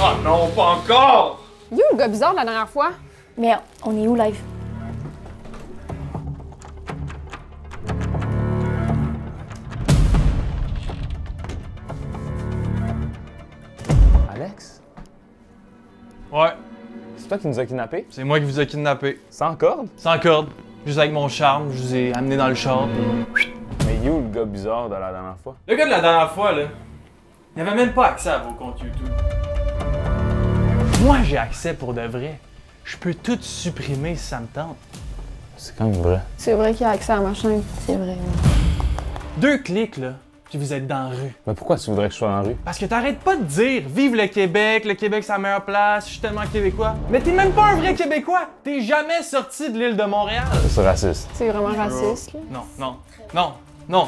Oh non, pas encore! You, le gars bizarre de la dernière fois? Mais on est où, live? Alex? Ouais, C'est toi qui nous as kidnappés? c'est moi qui vous ai kidnappé. Sans corde? Sans corde. Juste avec mon charme, je vous ai amené dans le char, puis... Mais you, le gars bizarre de la dernière fois? Le gars de la dernière fois, là, il avait même pas accès à vos comptes YouTube. Moi, j'ai accès pour de vrai. Je peux tout supprimer si ça me tente. C'est quand même vrai. C'est vrai qu'il a accès à ma chaîne. C'est vrai. 2 clics, là, puis vous êtes dans la rue. Mais pourquoi tu voudrais que je sois dans la rue? Parce que t'arrêtes pas de dire « Vive le Québec c'est la meilleure place, je suis tellement québécois ». Mais t'es même pas un vrai Québécois! T'es jamais sorti de l'île de Montréal! C'est raciste. C'est vraiment raciste, là. Non, non, non, non,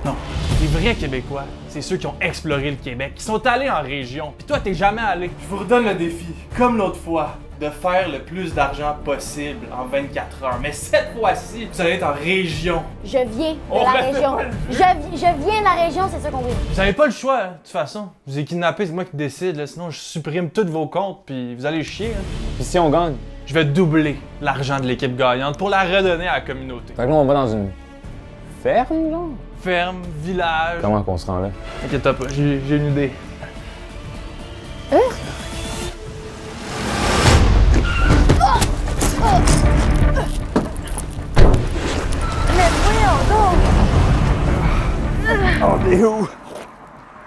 non. Les vrais Québécois, c'est ceux qui ont exploré le Québec, qui sont allés en région. Puis toi, t'es jamais allé. Je vous redonne le défi, comme l'autre fois, de faire le plus d'argent possible en 24 heures. Mais cette fois-ci, vous allez être en région. Je viens de On la reste région. pas. Je viens de la région, c'est ça qu'on veut. Vous avez pas le choix, hein, de toute façon. Je vous ai kidnappé, c'est moi qui décide, là, sinon je supprime tous vos comptes, puis vous allez chier. Hein. Puis si on gagne? Je vais doubler l'argent de l'équipe gagnante pour la redonner à la communauté. Fait que là, on va dans une ferme, genre? Ferme, village... Comment qu'on se rend là? Inquiète pas, j'ai une idée. Mais voyons donc! On est où?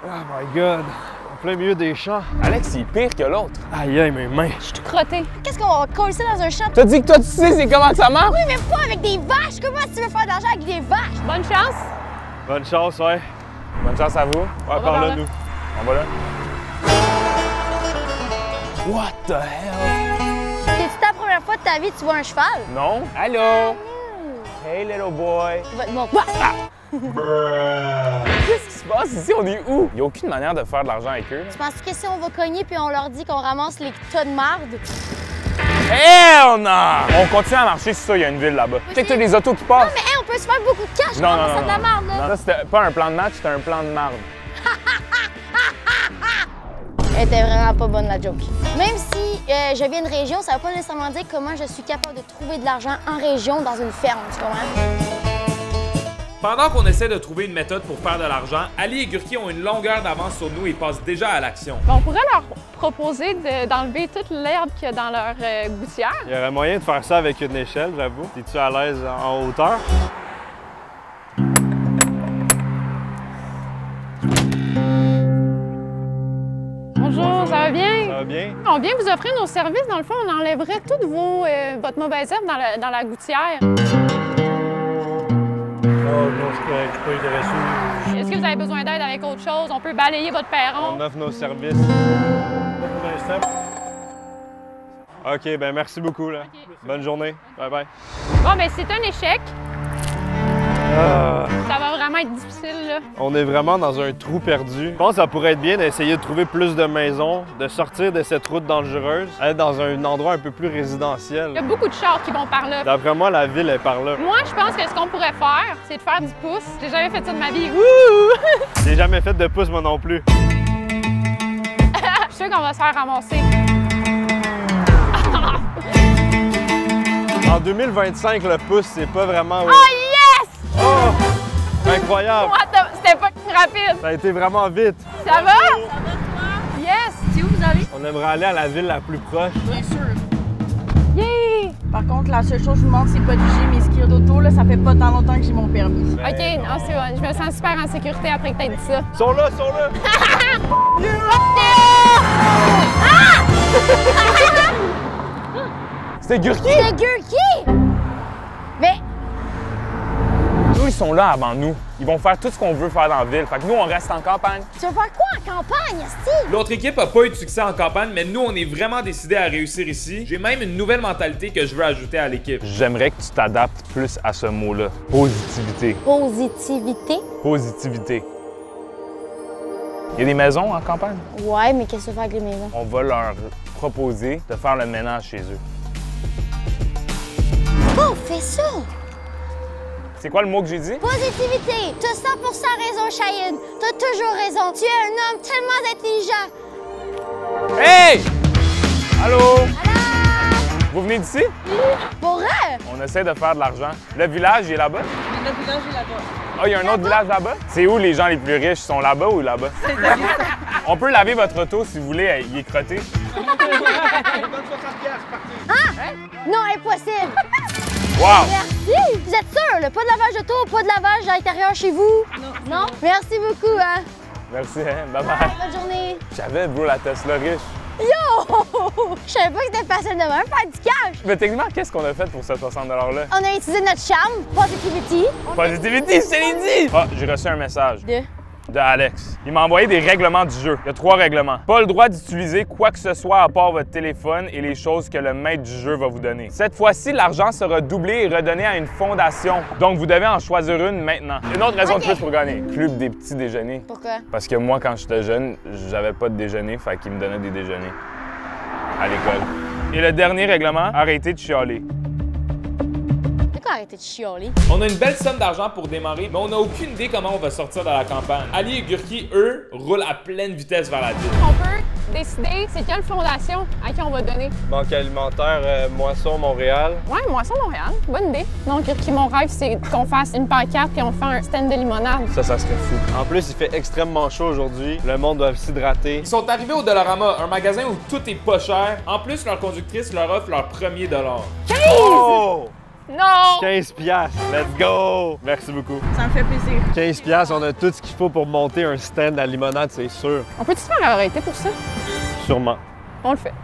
Oh my god! En plein milieu des champs. Alex, il est pire que l'autre. Aïe aïe, mes mains. Je suis tout crottée. Qu'est-ce qu'on va coller ça dans un champ? T'as dit que toi, tu sais c'est comment que ça marche? Oui, mais pas avec des vaches! Comment tu veux faire de l'argent avec des vaches? Bonne chance! Bonne chance, ouais. Bonne chance à vous. Ouais, va par par là, là. nous. On va là. What the hell? C'est-tu ta première fois de ta vie que tu vois un cheval? Non? Allô? Hey, little boy. Va te montrer. Qu'est-ce qui se passe ici? On est où? Il y a aucune manière de faire de l'argent avec eux. Tu penses que si on va cogner puis on leur dit qu'on ramasse les tas de marde? Hell non! On continue à marcher, c'est ça, il y a une ville là-bas. Check tous les autos qui Non, passent. mais hey, on peut se faire beaucoup de cash Non, pour non, ramasser non, de la non. marde, là. Ça, c'était pas un plan de match, c'était un plan de marde. Elle était vraiment pas bonne, la joke. Même si je viens de région, ça veut pas nécessairement dire comment je suis capable de trouver de l'argent en région dans une ferme, tu comprends? Pendant qu'on essaie de trouver une méthode pour faire de l'argent, Ali et Gurki ont une longueur d'avance sur nous et passent déjà à l'action. On pourrait leur proposer d'enlever toute l'herbe qu'il y a dans leur gouttière. Il y aurait moyen de faire ça avec une échelle, j'avoue. Es-tu à l'aise en hauteur? Bonjour, ça va bien? Ça va bien? On vient vous offrir nos services. Dans le fond, on enlèverait toute votre mauvaise herbe dans la gouttière. Oh non, je suis pas intéressé. Est-ce que vous avez besoin d'aide avec autre chose? On peut balayer votre perron. On offre nos services. OK, ben merci beaucoup, là. OK. Bonne journée. Bye bye. Bon, ben c'est un échec. Ah, Ça va vraiment être difficile, là. on est vraiment dans un trou perdu. Je pense que ça pourrait être bien d'essayer de trouver plus de maisons, de sortir de cette route dangereuse, aller dans un endroit un peu plus résidentiel. Il y a beaucoup de chars qui vont par là. D'après moi, la ville est par là. Moi, je pense que ce qu'on pourrait faire, c'est de faire du pouce. J'ai jamais fait ça de ma vie. Wouh! J'ai jamais fait de pouce, moi non plus. Je suis sûre qu'on va se faire ramasser. En 2025, le pouce, c'est pas vraiment... Oh yes! Oh! Incroyable! What the- C'était pas rapide. Ça a été vraiment vite. Ça va? Yes! C'est où vous allez? On aimerait aller à la ville la plus proche. Bien sûr. Yeah! Par contre, la seule chose que je vous demande, c'est pas de juger mes skis d'auto. Là, ça fait pas tant longtemps que j'ai mon permis. OK, non, c'est bon. Je me sens super en sécurité après que t'aies dit ça. Ils sont là, ils sont là! C'était Gurki! C'est Gurki! Mais Eux, ils sont là avant nous. Ils vont faire tout ce qu'on veut faire dans la ville. Fait que nous, on reste en campagne. tu veux faire quoi en campagne, esti? L'autre équipe a pas eu de succès en campagne, mais nous, on est vraiment décidés à réussir ici. J'ai même une nouvelle mentalité que je veux ajouter à l'équipe. J'aimerais que tu t'adaptes plus à ce mot-là. Positivité. Positivité? Positivité. Il y a des maisons en campagne. Ouais, mais qu'est-ce que tu fais avec les maisons? On va leur proposer de faire le ménage chez eux. Oh, fais ça! C'est quoi le mot que j'ai dit? Positivité! T'as 100% raison, Cheyenne. T'as toujours raison. Tu es un homme tellement intelligent. Hey! Allô? Vous venez d'ici? Pour vrai? On essaie de faire de l'argent. Le village, il est là-bas? Le village est là-bas. Ah, il y a un autre village là-bas? C'est où les gens les plus riches? Ils sont là-bas ou là-bas? On peut laver votre auto si vous voulez, il est crotté. Non, impossible! Wow! Merci! Vous êtes sûr, là? Pas de lavage d'auto, pas de lavage à l'intérieur chez vous? Non. Merci beaucoup, hein? Merci, hein? Bye-bye. Bonne journée! J'avais, bro, la Tesla riche. Yo! Je savais pas que c'était facile de même, faire du cash! Mais techniquement, qu'est-ce qu'on a fait pour ce 60 $-là? On a utilisé notre charme, Positivity. Positivity, je te l'ai dit! Ah, j'ai reçu un message. De Alex. Il m'a envoyé des règlements du jeu. Il y a 3 règlements. Pas le droit d'utiliser quoi que ce soit à part votre téléphone et les choses que le maître du jeu va vous donner. Cette fois-ci, l'argent sera doublé et redonné à une fondation. Donc, vous devez en choisir une maintenant. Une autre raison de plus pour gagner. Club des petits déjeuners. Pourquoi? Parce que moi, quand j'étais jeune, j'avais pas de déjeuner, fait qu'ils me donnaient des déjeuners à l'école. Et le dernier règlement, arrêtez de chialer. Pourquoi arrêter de chialer? On a une belle somme d'argent pour démarrer, mais on n'a aucune idée comment on va sortir de la campagne. Ali et Gurki, eux, roulent à pleine vitesse vers la ville. On peut décider c'est quelle fondation à qui on va donner. Banque alimentaire, Moisson, Montréal. Ouais, Moisson Montréal, bonne idée. Donc, mon rêve, c'est qu'on fasse une pancarte et on fait un stand de limonade. Ça serait fou. En plus, il fait extrêmement chaud aujourd'hui. Le monde doit s'hydrater. Ils sont arrivés au Dollarama, un magasin où tout est pas cher. En plus, leur conductrice leur offre leur premier dollar. Oh! Non! 15 piastres, let's go! Merci beaucoup. Ça me fait plaisir. 15 piastres, on a tout ce qu'il faut pour monter un stand à limonade, c'est sûr. On peut-tu se faire arrêter pour ça? Sûrement. On le fait.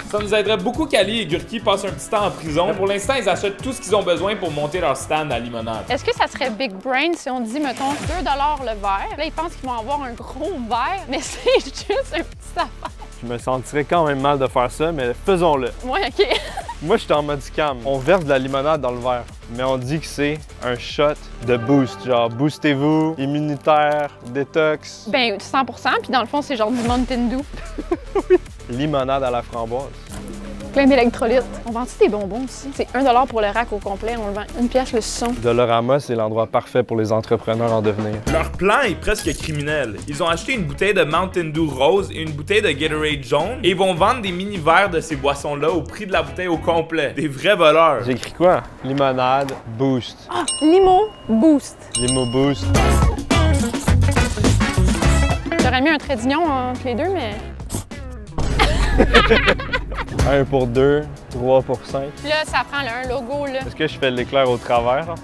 Ça nous aiderait beaucoup qu'Ali et Gurki passent un petit temps en prison. Mais pour l'instant, ils achètent tout ce qu'ils ont besoin pour monter leur stand à limonade. Est-ce que ça serait big brain si on dit, mettons, 2 $ le verre? Là, ils pensent qu'ils vont avoir un gros verre, mais c'est juste un petit affaire. Je me sentirais quand même mal de faire ça, mais faisons-le. Ouais, OK. Moi, je suis en mode scam. On verse de la limonade dans le verre, mais on dit que c'est un shot de boost. Genre, boostez-vous, immunitaire, détox. Ben, 100 %, puis dans le fond, c'est genre du Mountain Dew. Limonade à la framboise. Plein d'électrolytes. On vend-tu des bonbons aussi? C'est 1 $ pour le rack au complet, on le vend 1 pièce le son. Dollarama, c'est l'endroit parfait pour les entrepreneurs en devenir. Leur plan est presque criminel. Ils ont acheté une bouteille de Mountain Dew rose et une bouteille de Gatorade jaune et ils vont vendre des mini-verres de ces boissons-là au prix de la bouteille au complet. Des vrais voleurs. J'ai écrit quoi? Limonade, boost. Ah, Limo Boost. Limo boost. J'aurais mis un trait d'union entre les deux, mais... 1 pour 2, 3 pour 5. Là, ça prend un logo, là. Est-ce que je fais l'éclair au travers? Là?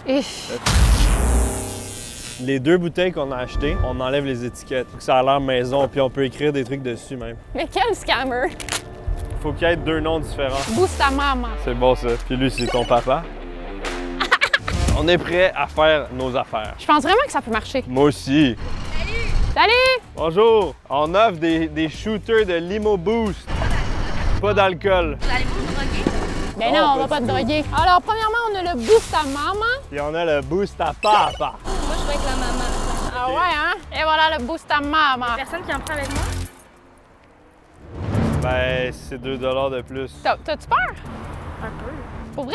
Et... Les 2 bouteilles qu'on a achetées, on enlève les étiquettes. Faut que ça a l'air maison, puis on peut écrire des trucs dessus même. Mais quel scammer! Faut qu'il y ait 2 noms différents. Boost à maman. C'est bon ça. Puis lui, c'est ton papa. On est prêt à faire nos affaires. Je pense vraiment que ça peut marcher. Moi aussi. Salut! Bonjour! On offre des shooters de Limo Boost. Pas d'alcool. Ben non, on va pas te droguer. Alors, premièrement, on a le boost à maman. Puis on a le boost à papa. Moi, je vais avec la maman. Ah ouais, hein? Et voilà le boost à maman. Personne qui en prend avec moi? Ben, c'est 2 $ de plus. T'as-tu peur? Un peu. Pour vrai?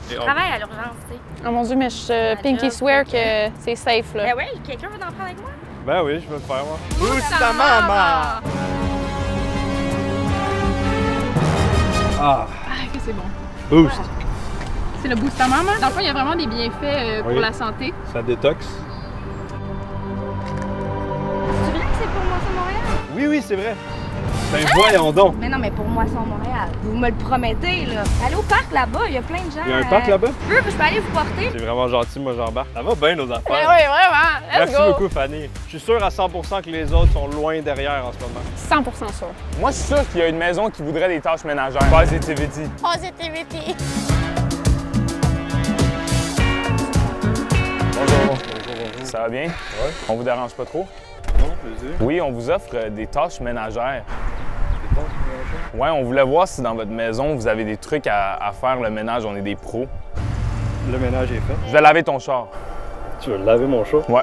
Je travaille à l'urgence, tu sais. Oh mon Dieu, mais je pinky swear que c'est safe, là. Ben oui, quelqu'un veut en prendre avec moi? Ben oui, je peux le faire, moi. Boost à maman! Ah, que c'est bon. boost. C'est le boost à maman. Dans le fond, il y a vraiment des bienfaits pour Oui. la santé. Ça détox. Tu veux que c'est pour Moisson Montréal? Oui, oui, c'est vrai. Ben voyons donc. Mais non, mais pour Moisson Montréal. Vous me le promettez, là. Allez au parc là-bas, il y a plein de gens. Il y a un parc là-bas? Je peux aller vous porter? C'est vraiment gentil, moi j'embarque. Ça va bien nos Oui, affaires. oui, vraiment. Let's Merci go! beaucoup, Fanny. Je suis sûr à 100% que les autres sont loin derrière en ce moment. 100% sûr. Moi, je suis sûr qu'il y a une maison qui voudrait des tâches ménagères. Positivity. Positivity. Bonjour. Ça va bien? Oui. On vous dérange pas trop? Non, plaisir. Oui, on vous offre des tâches ménagères. Des tâches ménagères? Oui, on voulait voir si dans votre maison, vous avez des trucs à faire le ménage. On est des pros. Le ménage est fait. Je vais laver ton char. Tu veux laver mon chat? Ouais.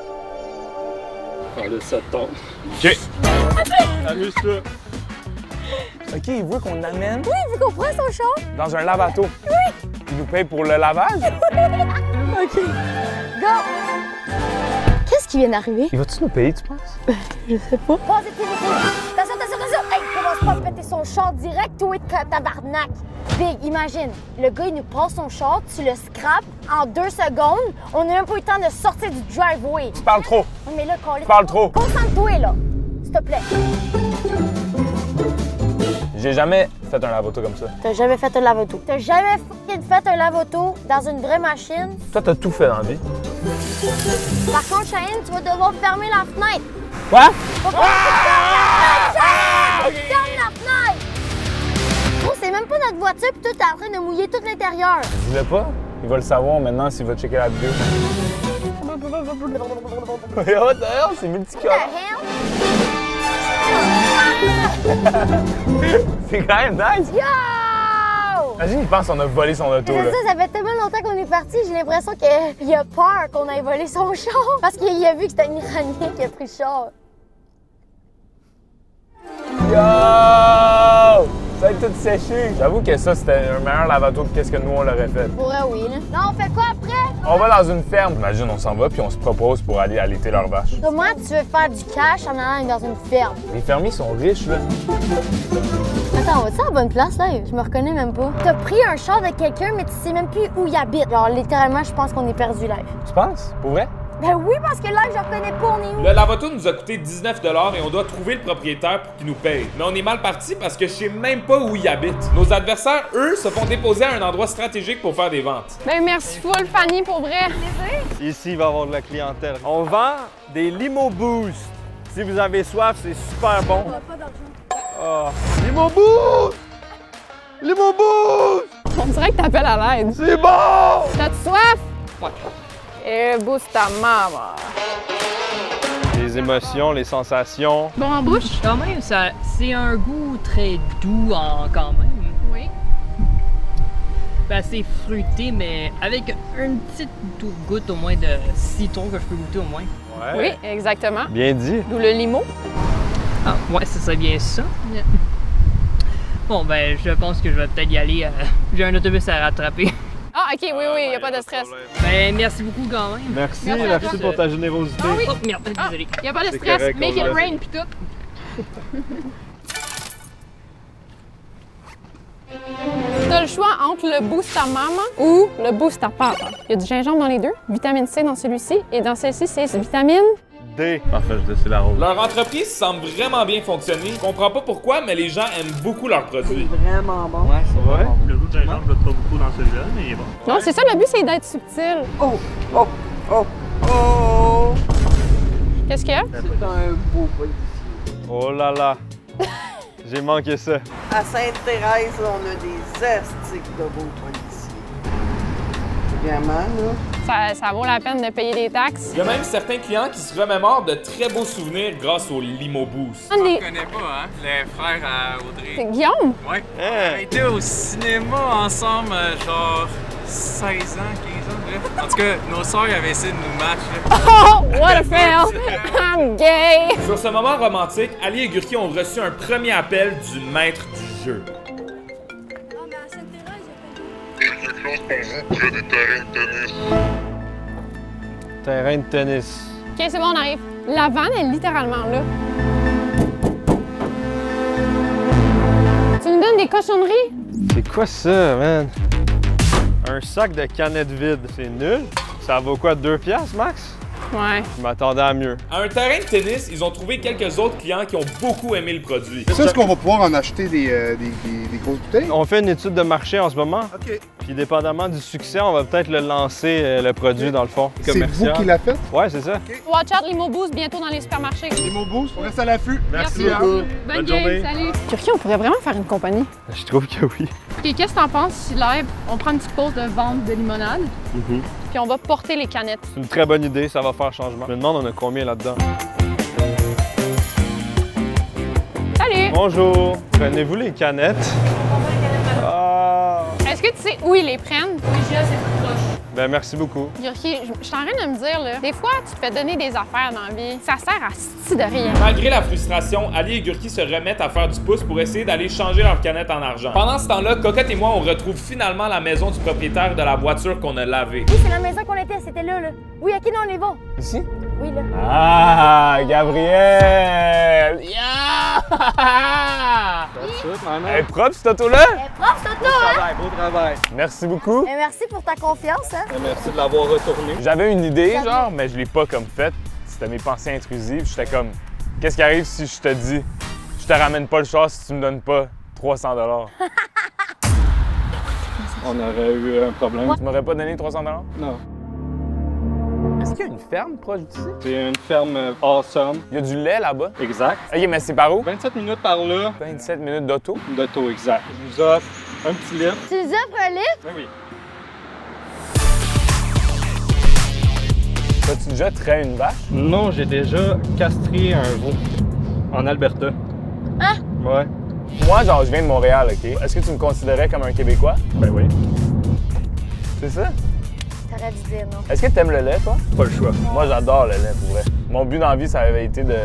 Allez, ça tombe. OK. Amuse-toi. OK, il veut qu'on l'amène Vous comprenez son char? dans un lavato. Oui. Il nous paye pour le lavage? OK. Go! Qu'est-ce qui vient d'arriver. Il va-tu nous payer, tu penses? Je sais pas. Positivité! Attention, attention, attention! Hey, commence pas à péter son char direct, toi, tabarnak! Big, imagine, le gars, il nous passe son char, tu le scrapes en 2 secondes, on n'a même pas eu le temps de sortir du driveway. Tu parles trop! Mais là, Tu parles trop! Concentre-toi, là, s'il te plaît. J'ai jamais fait un lave-auto comme ça. T'as jamais fait un lave-auto. T'as jamais fait un lave-auto dans une vraie machine. Toi, t'as tout fait dans la vie. Par contre, Cheyenne, tu vas devoir fermer la fenêtre. Quoi? Ferme la fenêtre! Oh, c'est même pas notre voiture, puis toi, t'es en train de mouiller tout l'intérieur. Je voulais pas. Il va le savoir maintenant s'il va checker la vidéo. What the hell? C'est multicolore. C'est quand même nice. Yo! Imagine, il pense qu'on a volé son auto. Là. Ça fait tellement longtemps qu'on est parti, j'ai l'impression qu'il a peur qu'on ait volé son char. Parce qu'il a vu que c'était un Iranien qui a pris le char. Yo! Ça a tout séché. J'avoue que ça, c'était un meilleur lave-auto que qu'est-ce que nous, on l'aurait fait. Pour vrai, oui. Là. Non, on fait quoi après? On va dans une ferme. Imagine, on s'en va puis on se propose pour aller allaiter leurs vaches. Comment tu veux faire du cash en allant dans une ferme? Les fermiers sont riches, là. Attends, on va-tu à la bonne place, là? Je me reconnais même pas. T'as pris un char de quelqu'un, mais tu sais même plus où il habite. Genre, littéralement, je pense qu'on est perdu live. Tu penses? Pour vrai? Ben oui, parce que là, je reconnais pas, on est où? Le lave-auto nous a coûté 19 $ et on doit trouver le propriétaire pour qu'il nous paye. Mais on est mal parti parce que je sais même pas où il habite. Nos adversaires, eux, se font déposer à un endroit stratégique pour faire des ventes. Ben merci full, Fanny, pour vrai. Ici, il va y avoir de la clientèle. On vend des Limo Boost. Si vous avez soif, c'est super bon. Ah. Limo Boost! Limo Boost! On dirait que t'appelles à l'aide. C'est bon! T'as-tu soif? Ouais. Et boost ta maman. Les émotions, les sensations. Bon en bouche? Quand même, c'est un goût très doux quand même. Oui. Ben, c'est fruité, mais avec une petite goutte au moins de citron que je peux goûter au moins. Oui, exactement. Bien dit. D'où le limo. Ah, ouais, c'est bien ça. Bon, ben, je pense que je vais peut-être y aller. J'ai un autobus à rattraper. Ah, OK, oui, y a pas de stress. Ben, merci beaucoup quand même. Merci, Merci à merci toi. pour ta générosité. Ah oui. Oh, merde, désolé. Y a pas de C'est stress. correct, Make on it va. rain pis tout. T'as le choix entre le boost à maman ou le boost à papa. Il y a du gingembre dans les deux, vitamine C dans celui-ci, et dans celle-ci, c'est vitamine. D. Parfait, je laisse la rose. Leur entreprise semble vraiment bien fonctionner. Je comprends pas pourquoi, mais les gens aiment beaucoup leurs produits. Vraiment bon. Ouais. Le goût de gingembre, je le trouve pas beaucoup dans celui-là, mais il est bon. Non, c'est ça, le but, c'est d'être subtil. Oh! Qu'est-ce qu'il y a? C'est un beau policier. Oh là là. J'ai manqué ça. À Sainte-Thérèse, on a des astiques de beaux policiers. Vraiment, là. Ça vaut la peine de payer des taxes. Il y a même certains clients qui se remémorent de très beaux souvenirs grâce au Limo Boost. On est- connais pas, hein? Les frères à Audrey. C'est Guillaume? Ouais. Hein? On était au cinéma ensemble, genre 16 ans, 15 ans, bref. En tout cas, nos sœurs avaient essayé de nous matcher. Oh, what a fail! I'm gay! Sur ce moment romantique, Ali et Gurki ont reçu un premier appel du maître du jeu. Terrain de tennis. OK, c'est bon, on arrive. La vanne est littéralement là. Tu nous donnes des cochonneries? C'est quoi ça, man? Un sac de canettes vides, c'est nul. Ça vaut quoi, 2 piastres, Max? Ouais. Je m'attendais à mieux. À un terrain de tennis, ils ont trouvé quelques autres clients qui ont beaucoup aimé le produit. Est-ce qu'on va pouvoir en acheter des grosses bouteilles? On fait une étude de marché en ce moment. OK. Puis dépendamment du succès, on va peut-être le lancer, le produit, dans le fond. C'est vous qui l'avez fait? Ouais, c'est ça. Watch out, Limo Boost bientôt dans les supermarchés. Limo Boost, on reste à l'affût. Merci beaucoup. Bonne journée. game, salut. Turquie, on pourrait vraiment faire une compagnie. Je trouve que oui. OK, qu'est-ce que t'en penses si live, on prend une petite pause de vente de limonade, puis on va porter les canettes. C'est une très bonne idée, ça va faire changement. Je me demande, on a combien là-dedans? Salut! Bonjour! Prenez-vous les canettes? Ah! Est-ce que tu sais où ils les prennent? Oui, c'est tout proche. Ben, merci beaucoup. Yurki, je suis en train de me dire, là, des fois, tu te fais donner des affaires dans la vie. Ça sert à sti de rien. Malgré la frustration, Ali et Gurki se remettent à faire du pouce pour essayer d'aller changer leur canette en argent. Pendant ce temps-là, Cocotte et moi, on retrouve finalement la maison du propriétaire de la voiture qu'on a lavée. Oui, c'est la maison qu'on était, c'était là, là. Oui, OK, non, on est bon. Ici? Oui, là. Ah, Gabriel! Yeah! Elle est propre, cette auto-là? Elle est propre, cette auto, hein? Beau travail. Merci beaucoup. Mais merci pour ta confiance, hein? Merci de l'avoir retourné. J'avais une idée, genre, mais je l'ai pas comme faite. C'était mes pensées intrusives. J'étais comme, qu'est-ce qui arrive si je te dis, je te ramène pas le char si tu me donnes pas 300 $? On aurait eu un problème. Tu m'aurais pas donné 300 $? Non. Est-ce qu'il y a une ferme proche d'ici? C'est une ferme awesome. Il y a du lait là-bas? Exact. OK, mais c'est par où? 27 minutes par là. 27 minutes d'auto? D'auto, exact. Je vous offre un petit litre. Tu nous offres un litre? Oui, oui. As-tu déjà trait une vache? Non, j'ai déjà castré un veau en Alberta. Hein? Ouais. Moi, genre, je viens de Montréal, OK? Est-ce que tu me considérais comme un Québécois? Ben oui. C'est ça? T'aurais dû dire non. Est-ce que t'aimes le lait, toi? Pas le choix. Moi, j'adore le lait, pour vrai. Mon but dans la vie, ça avait été de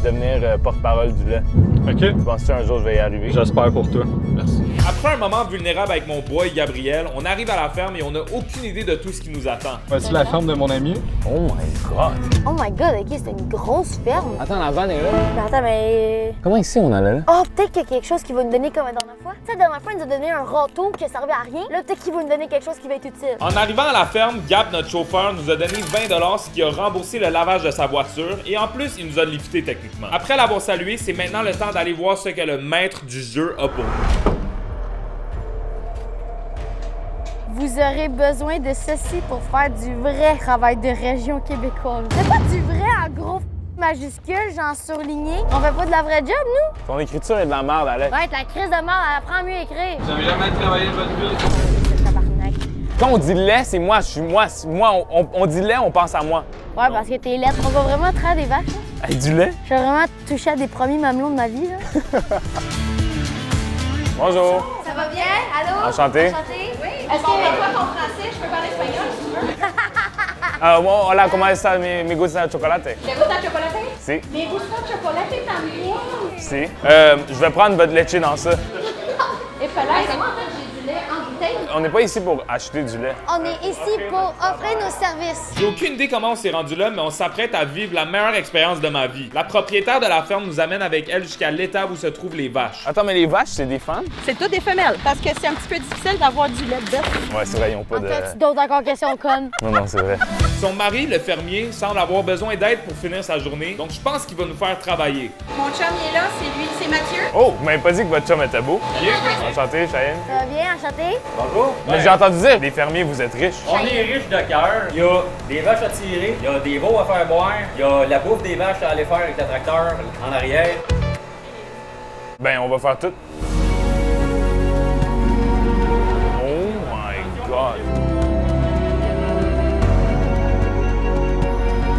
devenir porte-parole du lait. OK. Tu penses qu'un jour, je vais y arriver? J'espère pour toi. Merci. Après un moment vulnérable avec mon boy Gabriel, on arrive à la ferme et on n'a aucune idée de tout ce qui nous attend. Voici la ferme de mon ami. Oh my God! Oh my God, OK, c'était une grosse ferme. Attends, la vanne est là. Mais attends, mais... Comment ici on allait là? Oh, peut-être qu'il y a quelque chose qui va nous donner comme la dernière fois. Tu sais, la dernière fois, il nous a donné un râteau qui servait à rien. Là, peut-être qu'il va nous donner quelque chose qui va être utile. En arrivant à la ferme, Gab, notre chauffeur, nous a donné 20 $, ce qui a remboursé le lavage de sa voiture et en plus, il nous a lifté techniquement. Après l'avoir salué, c'est maintenant le temps d'aller voir ce que le maître du jeu a pour nous. Vous aurez besoin de ceci pour faire du vrai travail de région québécoise. C'est pas du vrai en gros majuscule, genre surligné. On fait pas de la vraie job, nous? Ton écriture est de la merde, Alex. Ouais, la crise de mort, elle apprend à mieux écrire. Vous avez jamais travaillé de votre vie? Tabarnak. Quand on dit lait, c'est moi, je suis moi. On dit lait, on pense à moi. Ouais, parce que t'es lettre. On va vraiment traire des vaches, hein? Avec du lait? Je vais vraiment toucher à des premiers mamelons de ma vie, là. Bonjour. Ça va bien? Allô? Enchanté. Enchanté? Oui. Est-ce que toi, ton français, je peux parler espagnol si tu veux? Hola, ¿cómo estás? Me gusta el chocolate. ¿Te gusta el chocolate? Si. Me gusta el chocolate también. Si. Je vais prendre votre leche dans ça. Et pas là, moi, en fait, j'ai du lait en bouteille. On n'est pas ici pour acheter du lait. On est ici pour offrir nos services. J'ai aucune idée comment on s'est rendu là, mais on s'apprête à vivre la meilleure expérience de ma vie. La propriétaire de la ferme nous amène avec elle jusqu'à l'étable où se trouvent les vaches. Attends, mais les vaches, c'est des femmes? C'est toutes des femelles, parce que c'est un petit peu difficile d'avoir du lait de bœuf. Ouais, c'est vrai, ils n'ont pas de... As-tu d'autres encore questions connes? Non, c'est vrai. Son mari, le fermier, semble avoir besoin d'aide pour finir sa journée, donc je pense qu'il va nous faire travailler. Mon chum, il est là, c'est lui, c'est Mathieu. Oh, vous m'avez pas dit que votre chum était beau? Salut! Enchanté, Cheyenne. Ça va bien, enchanté? Bonjour. Mais j'ai entendu dire, les fermiers, vous êtes riches. On est riches de cœur. Il y a des vaches à tirer, il y a des veaux à faire boire, il y a la bouffe des vaches à aller faire avec le tracteur en arrière. Ben, on va faire tout. Oh my God!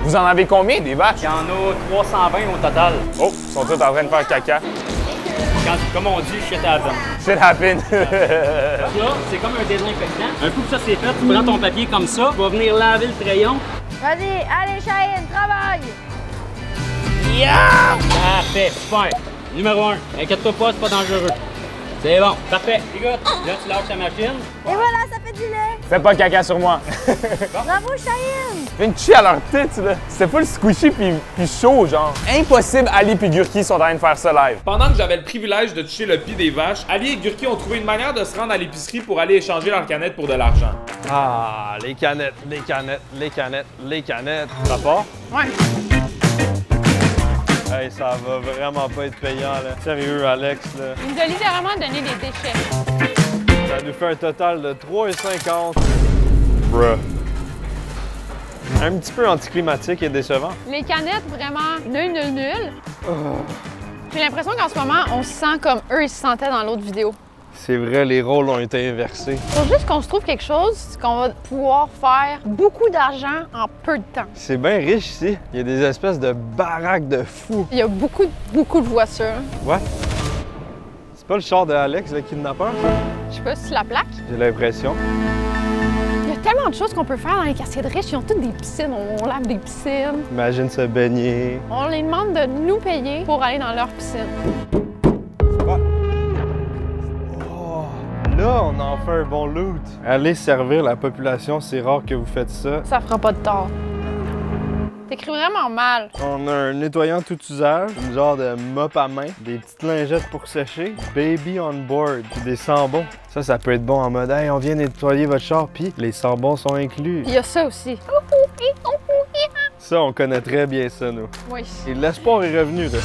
Vous en avez combien, des vaches? Il y en a 320 au total. Oh, ils sont tous en train de faire caca. Comme on dit, shit happen. Shit happen. Ça, c'est comme un désinfectant. Un coup que ça c'est fait, tu prends ton papier comme ça, tu vas venir laver le crayon. Vas-y, allez, Cheyenne, travaille! Yeah! Parfait, super. Numéro 1, inquiète-toi pas, c'est pas dangereux. C'est bon, parfait. Écoute, là tu lâches la machine. Et voilà, ça fait du lait! Fais pas caca sur moi. Bravo, Cheyenne! Fais une chier à leur tête, là. C'était full squishy puis chaud, genre. Impossible, Ali et Gurki sont en train de faire ça live. Pendant que j'avais le privilège de toucher le pied des vaches, Ali et Gurki ont trouvé une manière de se rendre à l'épicerie pour aller échanger leurs canettes pour de l'argent. Ah, les canettes, les canettes, les canettes, les canettes. Ça part? Ouais. Hey, ça va vraiment pas être payant, là. Sérieux, Alex, là. Il nous a littéralement donné des déchets. Ça nous fait un total de 3,50. Bruh. Un petit peu anticlimatique et décevant. Les canettes, vraiment, nul. J'ai l'impression qu'en ce moment, on se sent comme eux, ils se sentaient dans l'autre vidéo. C'est vrai, les rôles ont été inversés. Faut juste qu'on se trouve quelque chose qu'on va pouvoir faire beaucoup d'argent en peu de temps. C'est bien riche ici. Il y a des espèces de baraques de fous. Il y a beaucoup de voitures. What? C'est pas le char de Alex, le kidnappeur, ça? Je sais pas si c'est la plaque. J'ai l'impression. Il y a tellement de choses qu'on peut faire dans les quartiers de riches. Ils ont toutes des piscines. On lave des piscines. Imagine se baigner. On les demande de nous payer pour aller dans leur piscine. Là, on en fait un bon loot. Allez servir la population, c'est rare que vous faites ça. Ça fera pas de tort. T'écris vraiment mal. On a un nettoyant tout usage, une genre de mop à main, des petites lingettes pour sécher, baby on board, puis des sambons. Ça peut être bon en mode, hey, on vient nettoyer votre char, puis les sambons sont inclus. Il y a ça aussi. Ça, on connaît très bien ça, nous. Oui. Et l'espoir est revenu, là.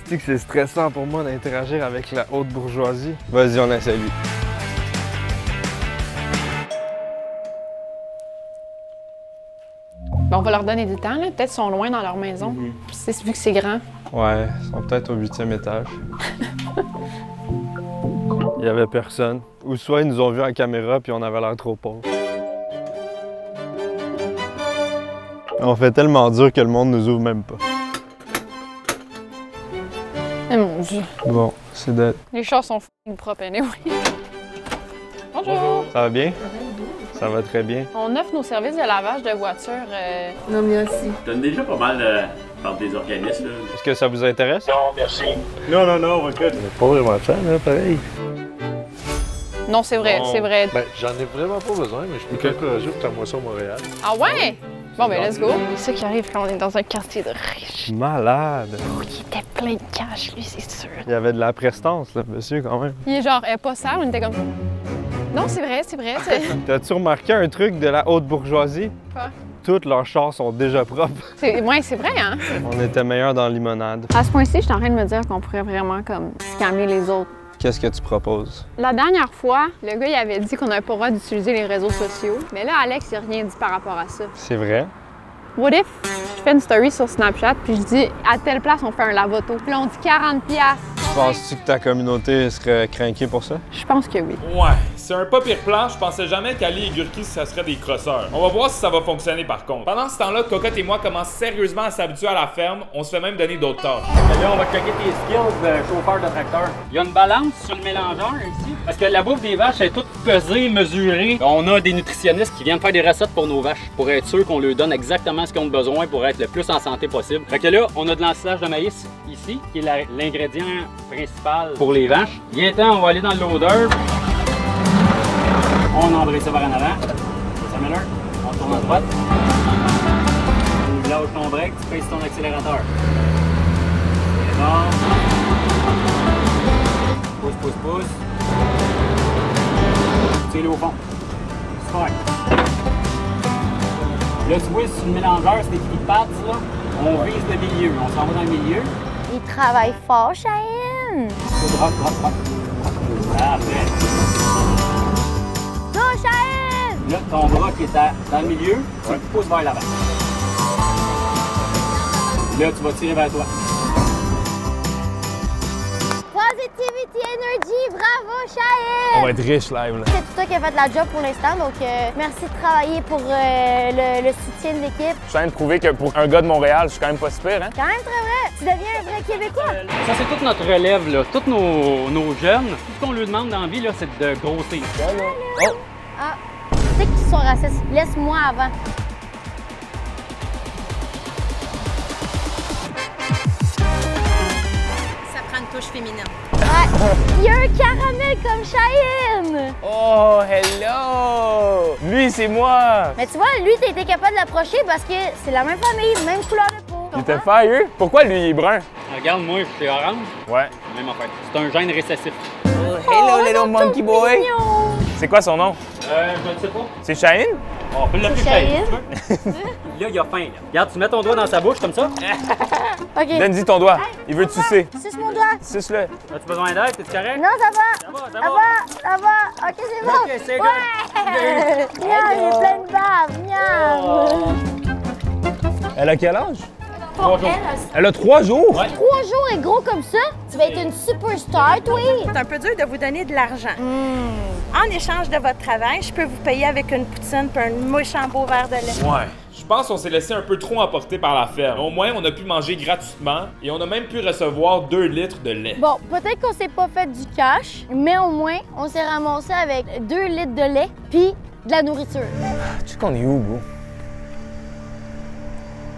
Tu sais que c'est stressant pour moi d'interagir avec la haute bourgeoisie. Vas-y, on essaie lui. Ben, on va leur donner du temps, là. Peut-être qu'ils sont loin dans leur maison. Vu que c'est grand. Ouais, ils sont peut-être au 8e étage. Il y avait personne. Ou soit ils nous ont vus en caméra puis on avait l'air trop pauvres. On fait tellement dur que le monde nous ouvre même pas. Eh mon Dieu. Bon, c'est d'être. Les chars sont f***ing propres, anyway. Bonjour. Ça va bien? Ça va très bien. On offre nos services de lavage de voiture. Non, mais aussi. Je donne déjà pas mal par des organismes. Là. Est-ce que ça vous intéresse? Non, merci. Non, on va que. Pas vraiment de temps, là, pareil. Non, c'est vrai, c'est vrai. Ben, j'en ai vraiment pas besoin, mais je peux t'encourager pour ta moisson Montréal. Ah ouais? Bon, ben, let's go. C'est ça qui arrive quand on est dans un quartier de riches. Malade! Oh, il était plein de cash, lui, c'est sûr. Il y avait de la prestance, là, monsieur, quand même. Il est genre, pas sale, on était comme. Non, c'est vrai, c'est vrai. T'as-tu remarqué un truc de la haute bourgeoisie? Quoi? Toutes leurs chars sont déjà propres. Ouais, c'est vrai, hein? On était meilleurs dans la limonade. À ce point-ci, je suis en train de me dire qu'on pourrait vraiment, comme, scammer les autres. Qu'est-ce que tu proposes? La dernière fois, le gars, il avait dit qu'on n'avait pas le droit d'utiliser les réseaux sociaux. Mais là, Alex, il n'a rien dit par rapport à ça. C'est vrai? What if je fais une story sur Snapchat puis je dis à telle place on fait un lavoto. Puis là on dit 40$. Penses-tu que ta communauté serait craquée pour ça? Je pense que oui. Ouais, c'est un pas pire plan. Je pensais jamais qu'Ali et Gurki, ça serait des crosseurs. On va voir si ça va fonctionner par contre. Pendant ce temps-là, Cocotte et moi commencent sérieusement à s'habituer à la ferme. On se fait même donner d'autres tâches. Là, on va checker tes skills de chauffeur de tracteur. Il y a une balance sur le mélangeur ici. Parce que la bouffe des vaches est toute pesée, mesurée. On a des nutritionnistes qui viennent faire des recettes pour nos vaches pour être sûr qu'on leur donne exactement ce qu'ils ont besoin pour être le plus en santé possible. Fait que là, on a de l'ensilage de maïs ici, qui est l'ingrédient principal pour les vaches. Viens-t'en, on va aller dans le loader. On embraye ça par en avant. Ça met là. On tourne à droite. Tu lâches ton break, tu pèses ton accélérateur. C'est bon. Pousse, pousse, pousse. Tu tires au fond. Super. Là, tu vois, sur le mélangeur, c'est des petits pads, là. On vise le milieu. On s'en va dans le milieu. Il travaille fort, Cheyenne! Drop, drop, drop. Parfait. Non, Cheyenne! Là, ton bras qui est dans le milieu, tu le pousses vers l'avant. Là, tu vas tirer vers toi. Positivity Energy, bravo, Cheyenne! On va être riche live, là. C'est tout ça qui a fait de la job pour l'instant, donc merci de travailler pour le soutien de l'équipe. Je viens de prouver que pour un gars de Montréal, je suis quand même pas super, hein? Quand même très vrai! Tu deviens un vrai Québécois! Ça, c'est toute notre relève, là. Tous nos jeunes, tout ce qu'on leur demande dans la vie, là, c'est de grossir. Oh! Ah, tu sais qu'ils sont racistes. Laisse-moi avant. Ça prend une touche féminine. Ouais. Il y a un caramel comme Cheyenne! Oh, hello! Lui, c'est moi! Mais tu vois, lui, t'as été capable de l'approcher parce que c'est la même famille, même couleur de peau. Il était fire? Pourquoi lui, il est brun? Regarde, moi, je suis orange. Ouais. Même affaire. C'est un gène récessif. Hello, little monkey boy! C'est quoi son nom? Je ne sais pas. C'est Cheyenne? On peut l'appeler Cheyenne. Là, il a faim. Là. Regarde, tu mets ton doigt dans sa bouche comme ça. OK. Donne-y ton doigt. Il veut te sucer. Suce mon doigt. Suce-le. As-tu besoin d'aide? T'es-tu correct? Non, ça va. Ça va, ça Ça va. va, ça va. OK, c'est bon. OK, c'est Ouais! Miam, il est plein de bave. Miam. Elle a quel âge? 3 jours. Elle a 3 jours? Ouais. 3 jours et gros comme ça? Tu vas être une superstar, toi. C'est un peu dur de vous donner de l'argent. En échange de votre travail, je peux vous payer avec une poutine et un méchant beau verre de lait. Ouais. Je pense qu'on s'est laissé un peu trop emporter par la ferme. Au moins, on a pu manger gratuitement et on a même pu recevoir 2 litres de lait. Bon, peut-être qu'on s'est pas fait du cash, mais au moins, on s'est ramassé avec 2 litres de lait puis de la nourriture. Tu sais qu'on est où, bro?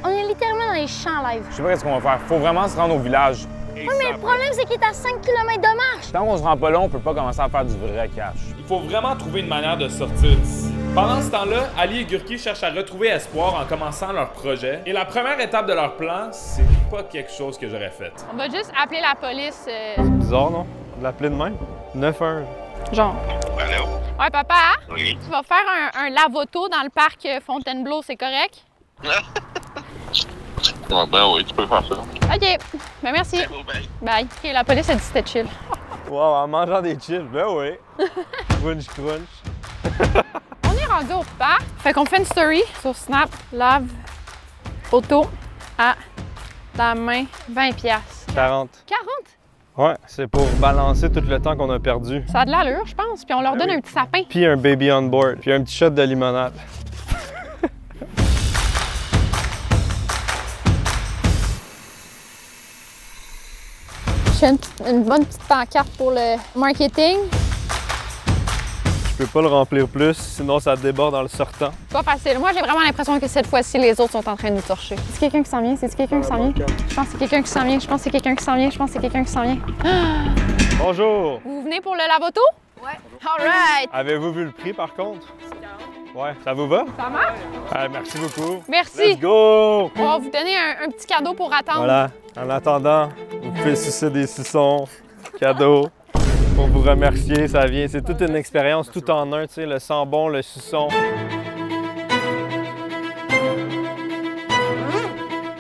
On est littéralement dans les champs live. Je sais pas ce qu'on va faire. Faut vraiment se rendre au village. Oui, mais le problème, c'est qu'il est à 5 km de marche. Tant qu'on se rend pas là, on peut pas commencer à faire du vrai cash. Il faut vraiment trouver une manière de sortir d'ici. Pendant ce temps-là, Ali et Gurki cherchent à retrouver espoir en commençant leur projet. Et la première étape de leur plan, c'est pas quelque chose que j'aurais fait. On va juste appeler la police. C'est bizarre, non? De l'appeler de même? 9-1. Genre. Allô? Ouais, papa, Oui. tu vas faire un lave-auto dans le parc Fontainebleau, c'est correct? Ah, ben oui, tu peux faire ça. OK. Ben merci. Bye. OK, la police a dit c'était chill. Wow, en mangeant des chips, ben oui. Crunch, crunch. On est rendu au parc. Fait qu'on fait une story sur Snap, lave, auto, à la main, 20$. 40. 40? Ouais, c'est pour balancer tout le temps qu'on a perdu. Ça a de l'allure, je pense. Puis on leur donne un petit sapin. Puis un baby on board. Puis un petit shot de limonade. J'ai une bonne petite pancarte pour le marketing. Je peux pas le remplir plus, sinon ça déborde dans le sortant. Pas facile. Moi, j'ai vraiment l'impression que cette fois-ci, les autres sont en train de nous torcher. C'est quelqu'un qui s'en vient? C'est quelqu'un qui s'en vient? Je pense que c'est quelqu'un qui s'en vient. Je pense que c'est quelqu'un qui s'en vient. Je pense que c'est quelqu'un qui s'en vient. Bonjour! Vous venez pour le lave-auto? Ouais. All right! Avez-vous vu le prix par contre? Ouais, ça vous va? Ça marche? Merci beaucoup. Merci. Let's go! On va vous donner un petit cadeau pour attendre. Voilà. En attendant, vous pouvez sucer des suçons, cadeau. Pour vous remercier, ça vient. C'est toute une expérience tout en un, tu sais, le sambon, le suçon.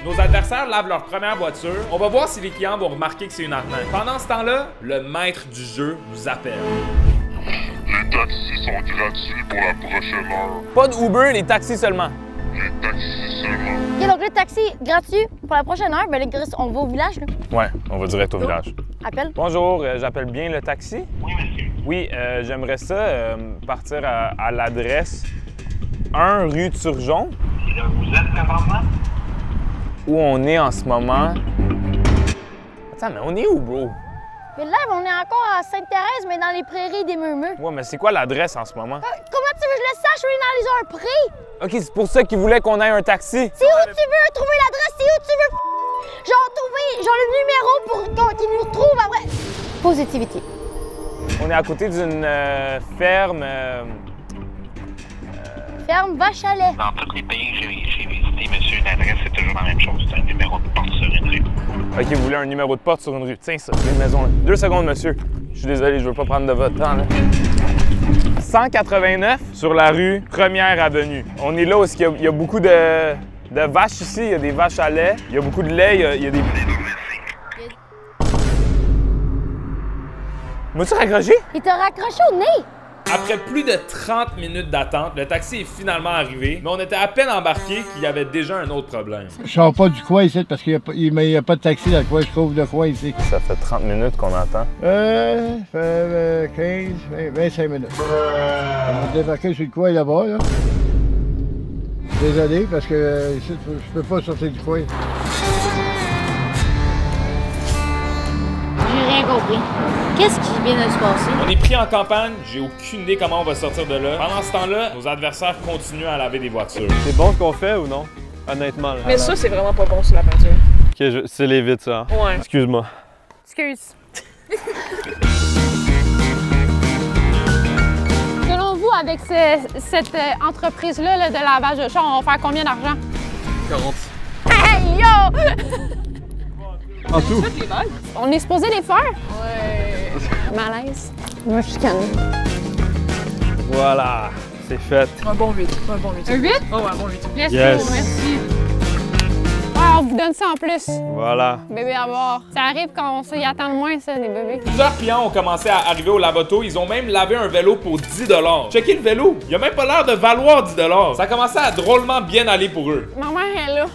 Nos adversaires lavent leur première voiture. On va voir si les clients vont remarquer que c'est une arnaque. Pendant ce temps-là, le maître du jeu nous appelle. Les taxis sont gratuits pour la prochaine heure. Pas de Uber, les taxis seulement. Les taxis seulement. OK, donc le taxi gratuit pour la prochaine heure, ben là, on va au village, là. Ouais, on va direct au village. Appelle. Bonjour, j'appelle bien le taxi? Oui, monsieur. Oui, j'aimerais ça partir à l'adresse 1 rue Turgeon. Vous êtes présentement? Où on est en ce moment. Attends, mais on est où, bro? Mais là, on est encore à Sainte-Thérèse, mais dans les prairies des Murmures. Ouais, mais c'est quoi l'adresse en ce moment? Comment tu veux que je le sache? Oui, dans les un prix. OK, c'est pour ça qu'ils voulaient qu'on ait un taxi. C'est où tu veux trouver l'adresse? C'est où tu veux genre trouver genre le numéro pour qu'il nous retrouve après. Positivité. On est à côté d'une ferme. Ferme vache à lait. Dans tous les pays que j'ai visité, monsieur, l'adresse, c'est toujours la même chose. C'est un numéro de porte sur une rue. OK, vous voulez un numéro de porte sur une rue. Tiens ça, une maison là. 2 secondes, monsieur. Je suis désolé, je veux pas prendre de votre temps, là. 189 sur la rue 1er Avenue. On est là où il y a beaucoup de vaches ici. Il y a des vaches à lait. Il y a beaucoup de lait. Il y a des... M'as-tu raccroché? Il t'a raccroché au nez. Après plus de 30 minutes d'attente, le taxi est finalement arrivé, mais on était à peine embarqués qu'il y avait déjà un autre problème. Je sors pas du coin ici parce qu'il n'y a pas de taxi dans le coin. Je trouve de coin ici. Ça fait 30 minutes qu'on attend. Fait 15, 25 minutes. On va débarquer sur le coin là-bas, là. Désolé parce que ici, je peux pas sortir du coin. J'ai rien compris. Qu'est-ce qui vient de se passer? On est pris en campagne, j'ai aucune idée comment on va sortir de là. Pendant ce temps-là, nos adversaires continuent à laver des voitures. C'est bon ce qu'on fait ou non? Honnêtement. Là. Mais ça, c'est vraiment pas bon sur la peinture. OK, c'est les vitres, ça. Ouais. Excuse-moi. Excuse. Selon vous, avec cette entreprise-là là, de lavage de char, on va faire combien d'argent? 40. Hey, yo! En tout? On est supposé les faire? Ouais. Malaise. Moi, je suis calme. Voilà, c'est fait. Un bon 8. Un bon 8. Un 8? Oh, ouais, un bon 8. Yes, Yes. merci. Ah, on vous donne ça en plus. Voilà. Bébé à boire. Ça arrive quand on s'y attend le moins, ça, les bébés. Plusieurs clients ont commencé à arriver au lave-auto. Ils ont même lavé un vélo pour 10 $. Checkez le vélo. Il a même pas l'air de valoir 10 $. Ça a commencé à drôlement bien aller pour eux. Ma mère est là.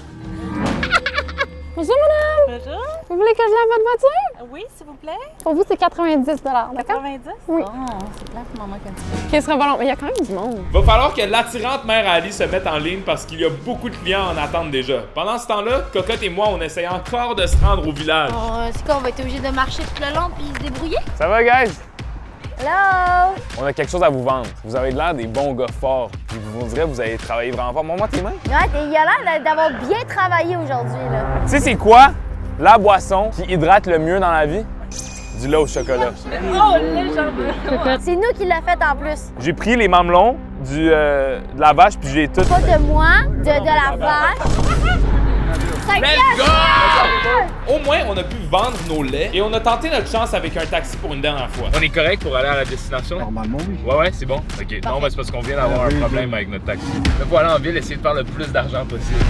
Bonjour, madame. Bonjour. Vous voulez que je lave votre voiture? Oui, s'il vous plaît. Pour vous, c'est 90 $, d'accord? 90? Oui. Oh, c'est plate, maman, comme ça. Qui sera pas long, mais il y a quand même du monde. Va falloir que l'attirante mère Ali se mette en ligne parce qu'il y a beaucoup de clients en attente déjà. Pendant ce temps-là, Cocotte et moi, on essaye encore de se rendre au village. Oh, c'est quoi, on va être obligé de marcher tout le long puis se débrouiller? Ça va, guys? Hello! On a quelque chose à vous vendre. Vous avez l'air des bons gars forts. Puis vous direz, vous avez travaillé vraiment fort. Montre-moi tes mains. Ouais, il a l'air d'avoir bien travaillé aujourd'hui, là. Tu sais, c'est quoi la boisson qui hydrate le mieux dans la vie? Du lait au chocolat. Oh, légèrement. C'est nous qui l'a fait en plus. J'ai pris les mamelons de la vache, puis j'ai tout. Pas de moi, de la vache. Let's go! Au moins, on a pu vendre nos laits et on a tenté notre chance avec un taxi pour une dernière fois. On est correct pour aller à la destination? Normalement, oui. Ouais, c'est bon. OK. Non, mais c'est parce qu'on vient d'avoir un problème avec notre taxi. Là, faut aller en ville, essayer de faire le plus d'argent possible.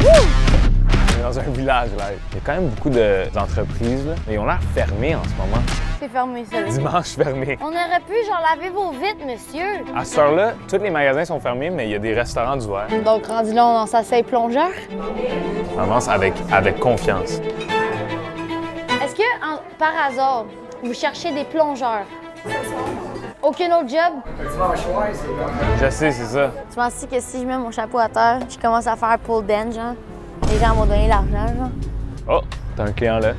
On est dans un village, là. Il y a quand même beaucoup d'entreprises, là. Mais ils ont l'air fermés en ce moment. C'est fermé, ça. Dimanche fermé. On aurait pu, genre, laver vos vitres, monsieur. À cette heure-là, tous les magasins sont fermés, mais il y a des restaurants d'ouvert. Donc, rendu là, on en s'asseye plongeur. On avance avec confiance. Est-ce que, par hasard, vous cherchez des plongeurs? Aucun autre job? Je sais, c'est ça. Tu penses que si je mets mon chapeau à terre, je commence à faire pull band, genre, les gens vont donner l'argent, genre? Oh, t'as un client là.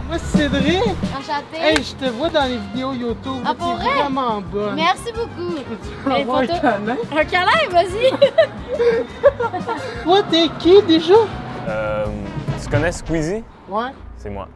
Moi, c'est Cédric. Enchantée. Hey, je te vois dans les vidéos YouTube. Ah, pour t'es vrai? vraiment bonne. Merci beaucoup. avoir un câlin? Un câlin, vas-y. Toi, t'es qui déjà? Tu connais Squeezie? Ouais. C'est moi.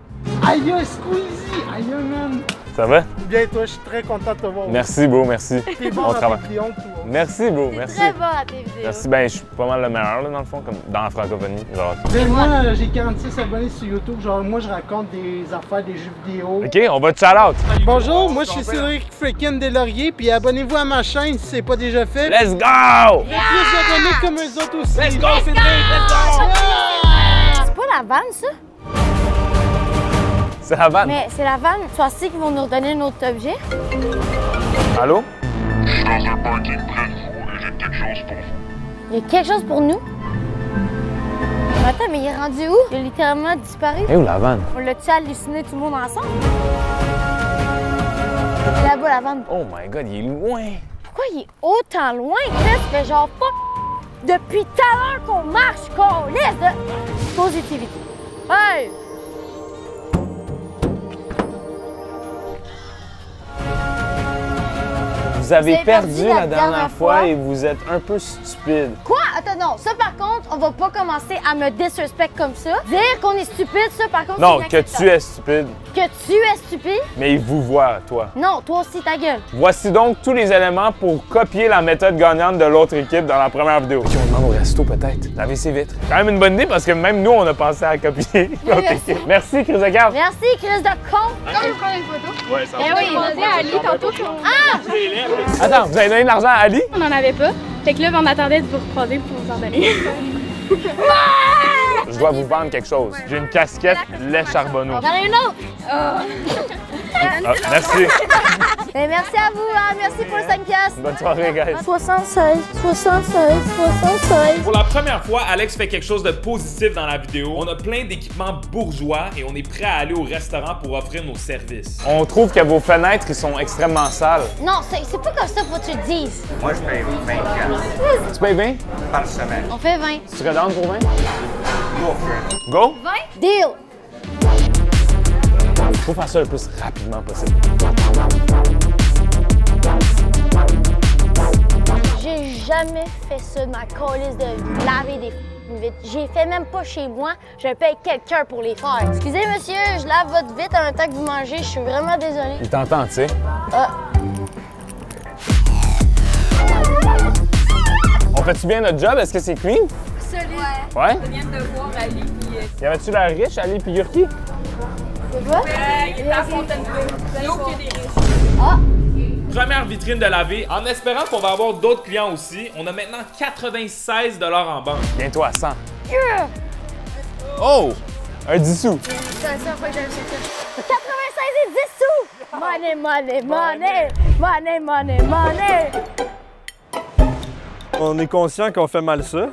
Aïe, Squeezie! Aïe, man! Ça va? Bien, toi, je suis très content de te voir. Merci, beau, merci. T'es bon On dans travaille. tes clients, toi. Merci, beau, merci. Très bon à tes vidéos. Merci, ben je suis pas mal le meilleur, là, dans le fond, comme dans la francophonie. Genre. Moi, j'ai 46 abonnés sur YouTube. Genre, moi, je raconte des affaires, des jeux vidéo. OK, on va te shout-out. Bonjour, moi, je suis Cédric Freakin Deslauriers, puis abonnez-vous à ma chaîne si c'est pas déjà fait. Let's go! Plus d'abonnés comme eux autres aussi. Let's go, Cédric! Let's go! C'est pas la vanne, ça? C'est la vanne. Mais c'est la vanne. Tu penses qu'ils vont nous redonner un autre objet? Allô? Je suis dans un parking près de vous et j'ai quelque chose pour vous. Il y a quelque chose pour nous? Mais attends, mais il est rendu où? Il a littéralement disparu. Et où la vanne? On l'a-tu halluciné tout le monde ensemble? Il est là-bas, la vanne. Oh my god, il est loin. Pourquoi il est autant loin? Chris fait genre fuck. Depuis tout à l'heure qu'on marche, qu'on laisse de positivité. Hey! Vous avez perdu la dernière fois et vous êtes un peu stupide. Quoi? Attends, non. Ça, par contre, on va pas commencer à me disrespect comme ça. Dire qu'on est stupide, ça, par contre, Non, c'est que tu es stupide. Que tu es stupide? Mais il vous voit, toi. Non, toi aussi, ta gueule. Voici donc tous les éléments pour copier la méthode gagnante de l'autre équipe dans la première vidéo. OK, on demande au resto peut-être. Laver ses vitres. Quand même une bonne idée parce que même nous, on a pensé à copier l'autre équipe. Merci, Chris de Carte. Merci, Chris de con. Comme je prends une photo. Ouais, ça Eh oui, on dit à Ali tantôt qu'on... Ah! Attends, vous avez donné de l'argent à Ali? On n'en avait pas. Fait que là, on attendait de vous recroiser pour vous en donner. Je dois vous vendre quelque chose. J'ai une casquette lait charbonneau. J'en ai une autre. Ah, merci. Et merci à vous, hein. Merci pour le 5 piastres. Bonne soirée, guys. 76, 76, 76. Pour la première fois, Alex fait quelque chose de positif dans la vidéo. On a plein d'équipements bourgeois et on est prêt à aller au restaurant pour offrir nos services. On trouve que vos fenêtres, ils sont extrêmement sales. Non, c'est pas comme ça faut que tu le dises. Moi, je paye 20 piastres. Tu payes 20? Par semaine. On fait 20. Tu serais down pour 20? Go for it. Go? 20? Deal. Faut faire ça le plus rapidement possible. J'ai jamais fait ça de ma calice de laver des vitres. J'ai fait même pas chez moi. Je paye quelqu'un pour les faire. Excusez, monsieur, je lave votre vitre en même temps que vous mangez. Je suis vraiment désolée. Il t'entend, tu sais. Ah. On fait-tu bien notre job? Est-ce que c'est clean? Solide. Ouais? Je viens de voir Ali. Y avait-tu l'air riche, Ali puis Yurki? C'est quoi? Il est à Fontainebleau. L'eau qui est des riches. Ah! Première vitrine de laver. En espérant qu'on va avoir d'autres clients aussi, on a maintenant 96 $ en banque. Bientôt à 100. Yeah! Oh! Un 10 sous. C'est la seule fois que j'avais fait ça. 96 et 10 sous! Money, money, money! Money, money, money! On est conscient qu'on fait mal ça,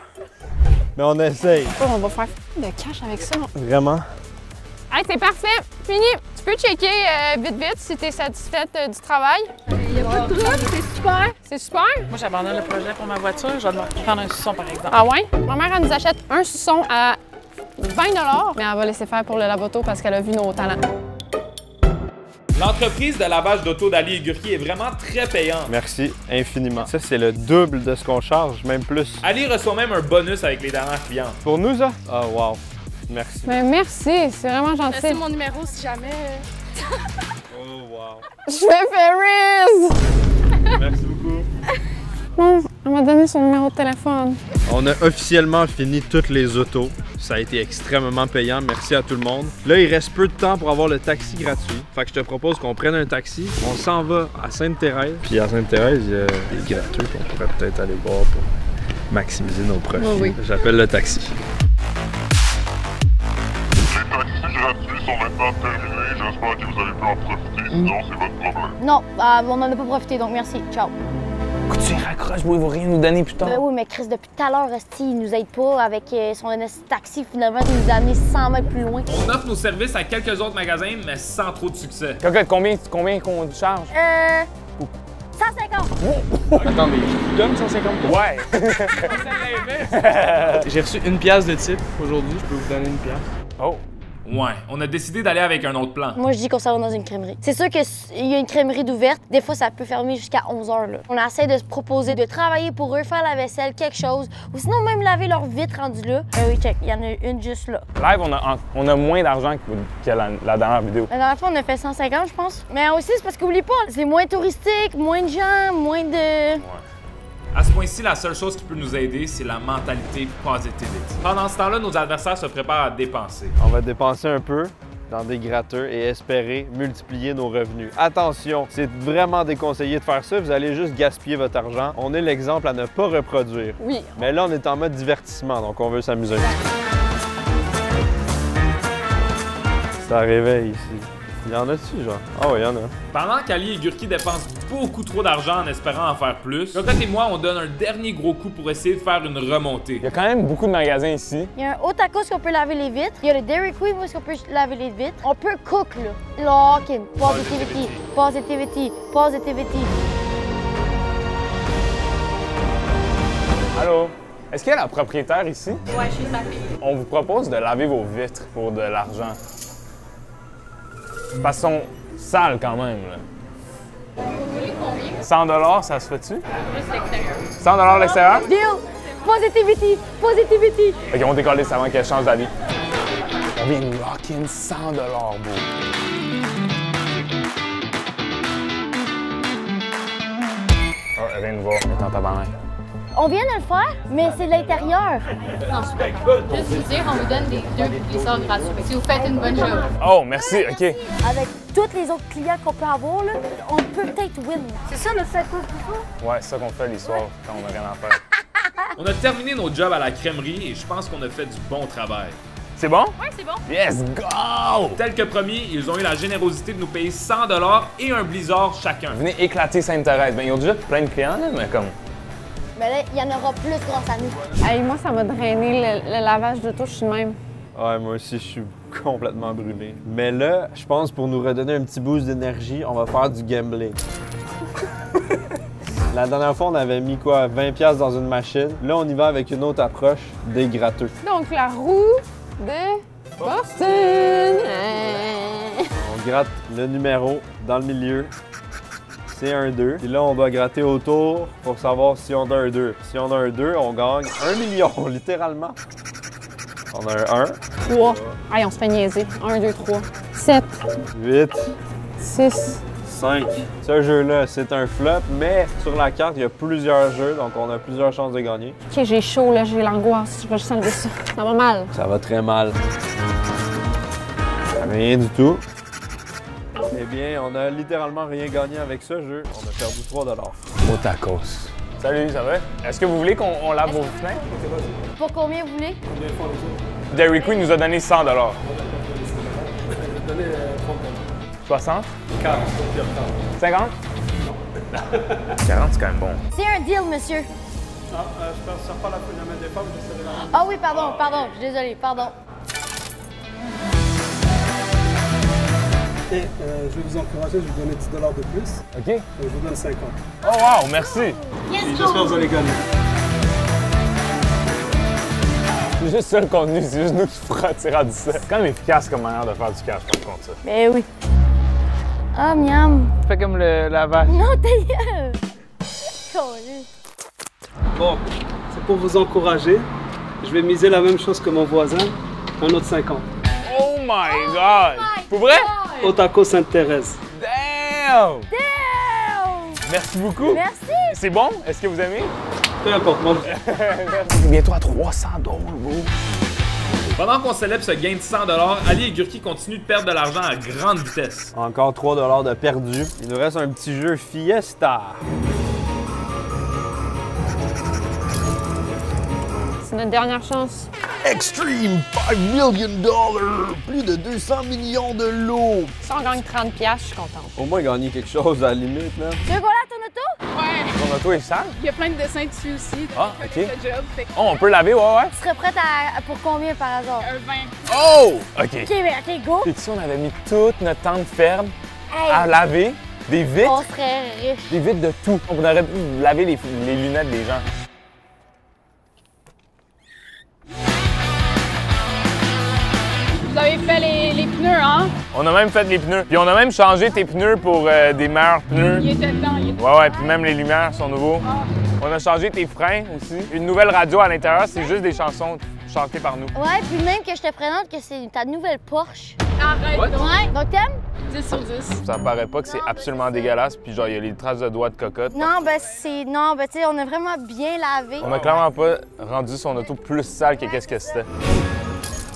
mais on essaye. On va faire de cash avec ça. Vraiment. Hey, c'est parfait. Fini. Tu peux checker vite si tu es satisfaite du travail. Il n'y a pas de trouble, c'est super. C'est super. Moi, j'abandonne le projet pour ma voiture. Je vais devoir prendre un suçon, par exemple. Ah ouais? Ma mère, elle nous achète un suçon à 20 $, mais elle va laisser faire pour le lave-auto parce qu'elle a vu nos talents. L'entreprise de lavage d'auto d'Ali et Gurki est vraiment très payante. Merci infiniment. Ça, c'est le double de ce qu'on charge, même plus. Ali reçoit même un bonus avec les dernières clientes. Pour nous, ça? Ah, wow. Merci. Mais merci, c'est vraiment gentil. C'est mon numéro si jamais. Oh, wow. Je fais Ferris! Merci beaucoup. Non, elle m'a donné son numéro de téléphone. On a officiellement fini toutes les autos. Ça a été extrêmement payant. Merci à tout le monde. Là, il reste peu de temps pour avoir le taxi gratuit. Fait que je te propose qu'on prenne un taxi. On s'en va à Sainte-Thérèse. Puis à Sainte-Thérèse, il y a des gratteux qu'on pourrait peut-être aller voir pour maximiser nos profits. Oui, oui. J'appelle le taxi. Les taxis gratuits sont maintenant terminés. J'espère que vous avez pu en profiter. Sinon, c'est votre problème. Non, on n'en a pas profité, donc merci. Ciao. Tu raccroches, il va rien nous donner plus tard. Ben oui, mais Chris, depuis tout à l'heure, il nous aide pas avec son taxi. Finalement, il nous a amené 100 mètres plus loin. On offre nos services à quelques autres magasins, mais sans trop de succès. Cocotte, combien qu'on charge? 150. Attends, mais je vous donne 150? Ouais! J'ai reçu une pièce de type aujourd'hui, je peux vous donner une pièce. Oh! Ouais, on a décidé d'aller avec un autre plan. Moi, je dis qu'on s'en va dans une crèmerie. C'est sûr qu'il y a une crèmerie d'ouverte. Des fois, ça peut fermer jusqu'à 11 h. Là. On essaie de se proposer de travailler pour eux, faire la vaisselle, quelque chose. Ou sinon, même laver leur vitre rendu là. Oui, check, il y en a une juste là. Live, on a moins d'argent que la dernière vidéo. La dernière fois, on a fait 150, je pense. Mais aussi, c'est parce qu'oublie pas, c'est moins touristique, moins de gens, moins de... Ouais. À ce point-ci, la seule chose qui peut nous aider, c'est la mentalité positivity. Pendant ce temps-là, nos adversaires se préparent à dépenser. On va dépenser un peu dans des gratteurs et espérer multiplier nos revenus. Attention, c'est vraiment déconseillé de faire ça, vous allez juste gaspiller votre argent. On est l'exemple à ne pas reproduire. Oui. Mais là, on est en mode divertissement, donc on veut s'amuser. Ça réveille ici. Il y en a-tu, genre? Ah oui, il y en a. Pendant qu'Ali et Gurki dépensent beaucoup trop d'argent en espérant en faire plus, Cocotte et moi, on donne un dernier gros coup pour essayer de faire une remontée. Il y a quand même beaucoup de magasins ici. Il y a un Otakos qu'on peut laver les vitres. Il y a le Dairy Queen où on peut laver les vitres. On peut cook, là. Lock-in. Positivity. Positivity. Positivity. Allô? Est-ce qu'il y a la propriétaire ici? Ouais, je suis sa fille. On vous propose de laver vos vitres pour de l'argent. Parce qu'elles sont sales quand même, là. Vous voulez combien? 100 ça se fait-tu? Juste l'extérieur. 100 l'extérieur? Deal! Positivity! Positivity! Ok, on décolle avant qu'elle change d'avis. On vient de lock-in 100 beau. Oh, elle vient de voir, elle est en tabarnak. On vient de le faire, mais c'est de l'intérieur. Non, je suis pas d'accord. Juste vous dire, on vous donne des 2 glisseurs gratuits. Si vous faites une bonne job. Oh, merci, ok. Avec tous les autres clients qu'on peut avoir, là, on peut peut-être win. C'est ça notre secours pour ça? Ouais, c'est ça qu'on fait les soirs quand on n'a rien à faire. On a terminé nos jobs à la crèmerie et je pense qu'on a fait du bon travail. C'est bon? Ouais, c'est bon. Yes, go! Tel que promis, ils ont eu la générosité de nous payer 100 $ et un blizzard chacun. Venez éclater Sainte-Thérèse. Ben, ils ont déjà plein de clients, là, mais comme... Mais là, il y en aura plus grâce à nous. Hey, moi, ça m'a drainé le lavage de touche, je suis de même. Ouais, moi aussi, je suis complètement brûlé. Mais là, je pense pour nous redonner un petit boost d'énergie, on va faire du gambling. La dernière fois, on avait mis quoi, 20$ dans une machine. Là, on y va avec une autre approche, des gratteux. Donc, la roue de Boston. On gratte le numéro dans le milieu. C'est un 2. Et là, on va gratter autour pour savoir si on a un 2. Si on a un 2, on gagne 1 million, littéralement. On a un 1. 3. Allez, on se fait niaiser. 1, 2, 3. 7. 8. 6. 5. Ce jeu-là, c'est un flop, mais sur la carte, il y a plusieurs jeux, donc on a plusieurs chances de gagner. OK, j'ai chaud, là, j'ai l'angoisse. Je vais juste enlever ça. Ça va mal. Ça va très mal. Rien du tout. Eh bien, on a littéralement rien gagné avec ce jeu. On a perdu 3 $. Otakos. Salut, ça va? Est-ce que vous voulez qu'on lave vos fenêtres? Pour combien vous voulez? Dairy Queen nous a donné 100 $. 60? 40. 50? 40, c'est quand même bon. C'est un deal, monsieur. Ah, je ne pas la main des femmes, je la main. Ah oui, pardon, je suis désolée, pardon. Et je vais vous encourager, je vais vous donner 10 $ de plus. OK. Je vous donne 50. Oh wow, merci! J'espère que vous allez gagner. C'est juste ça le contenu, c'est juste nous qui ferons du ça. C'est quand même efficace comme manière de faire du cash, par contre, ça. Ben oui. Ah, miam. Fais comme le lavage. Non, ta gueule! Bon, c'est pour vous encourager. Je vais miser la même chose que mon voisin, un autre 50. Oh my God! Pour vrai? Otakos Sainte-Thérèse. Damn! Damn! Merci beaucoup. Merci. C'est bon? Est-ce que vous aimez? Peu importe, moi. Bientôt à 300 $, bro. Pendant qu'on célèbre ce gain de 100 $, Ali et Gurki continuent de perdre de l'argent à grande vitesse. Encore 3 $ de perdu. Il nous reste un petit jeu Fiesta. C'est notre dernière chance. Extreme $5 million! Plus de 200 millions de lots! Si on gagne 30$, je suis contente. Au moins gagner quelque chose à la limite, là. Tu veux qu'on lave ton auto? Ouais. Ton auto est sale? Il y a plein de dessins dessus aussi. Ah, OK. Le job, fait que- Oh, on peut laver, ouais. Tu serais prête pour combien par hasard? Un 20. Oh! OK. OK, go! Et si on avait mis toute notre tente ferme Hey. à laver, des vitres, On serait riche. des vitres de tout. On aurait pu laver les lunettes des gens. Vous avez fait les pneus, hein? On a même fait les pneus. Puis on a même changé tes pneus pour des meilleurs pneus. Il était dedans, il était Ouais, puis même les lumières sont nouveaux. On a changé tes freins aussi. Une nouvelle radio à l'intérieur, c'est juste des chansons chantées par nous. Ouais, puis même que je te présente que c'est ta nouvelle Porsche. Arrête. What? Ouais, donc t'aimes? 10 sur 10. Ça paraît pas que c'est absolument dégueulasse, puis genre, il y a les traces de doigts de cocotte. Non, ben c'est. Non, ben tu sais, on a vraiment bien lavé. On a clairement pas rendu son auto plus sale que qu'est-ce que c'était.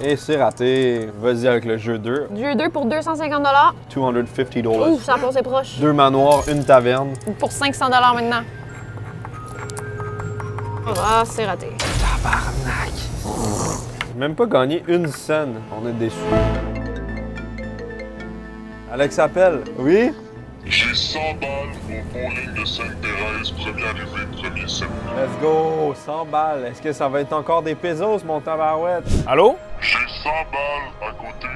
Et c'est raté. Vas-y avec le jeu 2. Jeu 2 pour 250$. $250. Ouf, ça a passé proche. 2 manoirs, une taverne. Pour 500$ maintenant. Ah, c'est raté. Tabarnak! Même pas gagné une scène. On est déçus. Alex appelle. Oui? J'ai 100 balles au bowling de Sainte-Thérèse, premier arrivé, premier servi. Let's go! 100 balles. Est-ce que ça va être encore des pesos, mon tabarouette? Allô? J'ai 100 balles à côté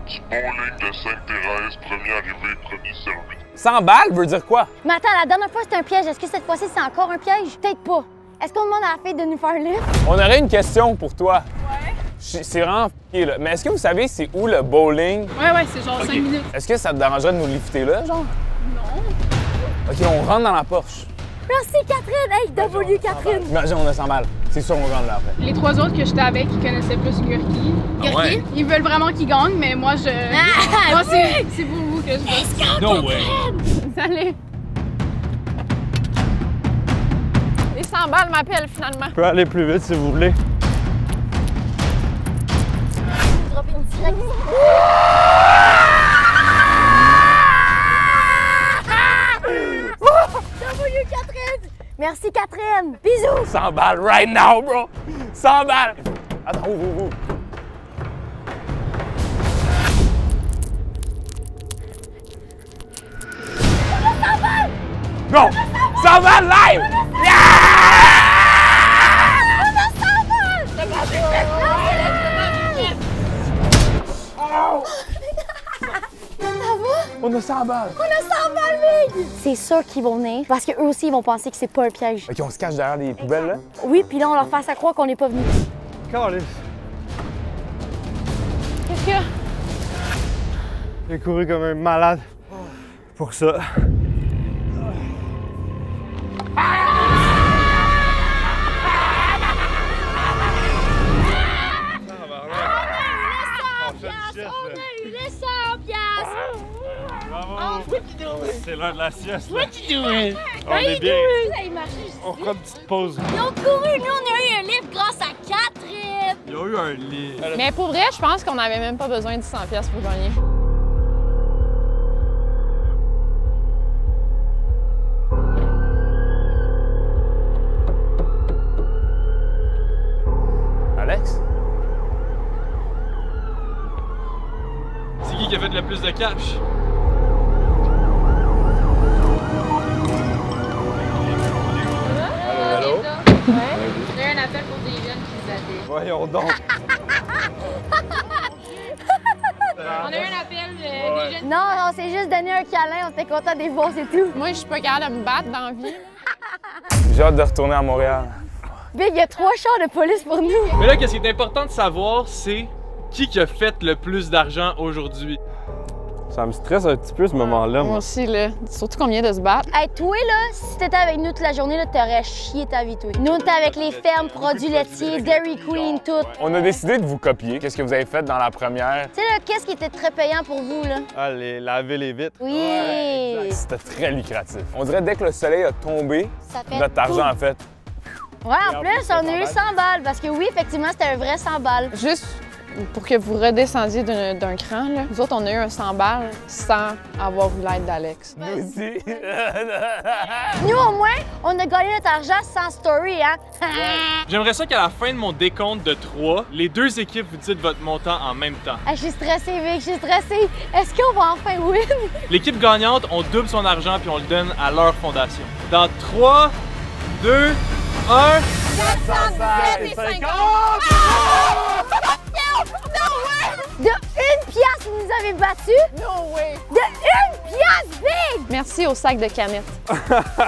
du bowling de Sainte-Thérèse, premier arrivé, premier servi. 100 balles veut dire quoi? Mais attends, la dernière fois c'était un piège. Est-ce que cette fois-ci c'est encore un piège? Peut-être pas. Est-ce qu'on demande à la fille de nous faire le lift? On aurait une question pour toi. Ouais. C'est vraiment f***é, là. Mais est-ce que vous savez c'est où le bowling? Ouais, c'est genre 5 minutes. Est-ce que ça te dérangerait de nous lifter là, genre? Non. OK, on rentre dans la Porsche. Merci Catherine! Hey, W Catherine! Imagine, on a 100 balles. C'est sûr, on rentre là après. Les 3 autres que j'étais avec, ils connaissaient plus Gurki. Ah ouais? Ils veulent vraiment qu'il gagne, mais moi, moi, c'est pour vous que je veux. No way! Salut! Les 100 balles m'appellent finalement. Je peux aller plus vite si vous voulez. Dropper une direct. W Catherine! Merci Catherine! Bisous! 100 balles right now, bro! 100 balles! Attends, ouvre. Non! 100 balles live! On a 100 balles! On a 100 balles, Big! C'est sûr qu'ils vont venir parce qu'eux aussi ils vont penser que c'est pas un piège. OK, on se cache derrière les poubelles, là? Oui, puis là on leur fasse à croire qu'on n'est pas venus. Calisse. Qu'est-ce qu'il y a? J'ai couru comme un malade pour ça. C'est l'heure de la sieste. What you doing? On est bien. Hey, marche. On fera une petite pause. Ils ont couru, nous on a eu un livre grâce à Catherine. Ils ont eu un lit. Mais pour vrai, je pense qu'on n'avait même pas besoin de 100$ pour gagner. Alex? C'est qui a fait le plus de cash? Allô? Ouais. J'ai un appel pour des jeunes qui nous appellent. Voyons donc. On a eu un appel des jeunes. Non, c'est juste donner un câlin, on était content de les voir, c'est tout. Moi, je suis pas capable de me battre dans la vie. J'ai hâte de retourner à Montréal. Big, il y a 3 chars de police pour nous. Mais là, qu'est-ce qui est important de savoir, c'est qui a fait le plus d'argent aujourd'hui. Ça me stresse un petit peu ce moment-là. Moi aussi, là. Surtout qu'on vient de se battre. Hey, toi, là, si t'étais avec nous toute la journée, là, t'aurais chié ta vie, toi. Nous, on était avec les fermes, produits laitiers, Dairy Queen, tout. On a décidé de vous copier. Qu'est-ce que vous avez fait dans la première? Tu sais, là, qu'est-ce qui était très payant pour vous, là? Ah, laver les vitres. Oui! C'était très lucratif. On dirait dès que le soleil a tombé, Ça fait notre argent a fait. Ouais, en plus, on a eu 100 balles, parce que oui, effectivement, c'était un vrai 100 balles. Juste pour que vous redescendiez d'un cran, là. Nous autres, on a eu un 100 balles sans avoir eu l'aide d'Alex. Nous aussi. Nous, au moins, on a gagné notre argent sans story, hein? J'aimerais ça qu'à la fin de mon décompte de 3, les deux équipes vous dites votre montant en même temps. Hey, je suis stressée, Vic, je suis stressée. Est-ce qu'on va enfin win? L'équipe gagnante, on double son argent puis on le donne à leur fondation. Dans 3, 2, 1... 417,50! De 1 piastre, vous nous avez battu? No way! De 1 piastre, Big! Merci au sac de canettes.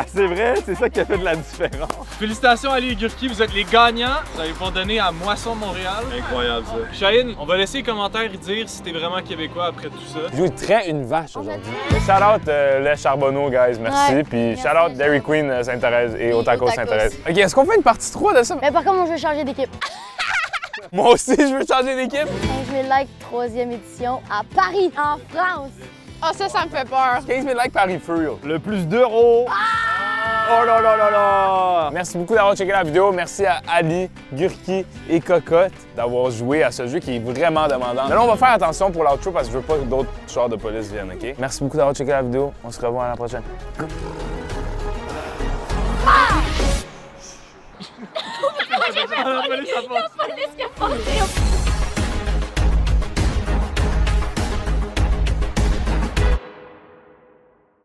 C'est vrai, c'est ça qui a fait de la différence. Félicitations Ali et Gurki, vous êtes les gagnants. Vous allez pouvoir donner à Moisson Montréal. Incroyable ça. Chahine, on va laisser les commentaires et dire si t'es vraiment québécois après tout ça. Je traite une vache aujourd'hui. Shout-out les Charbonneau, guys, merci. Ouais, Puis merci. shout-out Dairy Queen Sainte-Thérèse et Otakos Otakos. Sainte-Thérèse. OK, est-ce qu'on fait une partie 3 de ça? Mais par contre, moi, je veux changer d'équipe. Moi aussi, je veux changer d'équipe. 15 000 likes, 3e édition à Paris, en France. Ah, ça me fait peur. 15 000 likes Paris Fuel. Le plus d'euros. Oh là là là là! Merci beaucoup d'avoir checké la vidéo. Merci à Ali, Gurki et Cocotte d'avoir joué à ce jeu qui est vraiment demandant. Mais là, on va faire attention pour l'outro parce que je veux pas que d'autres chars de police viennent, OK? Merci beaucoup d'avoir checké la vidéo. On se revoit à la prochaine. La police a passé.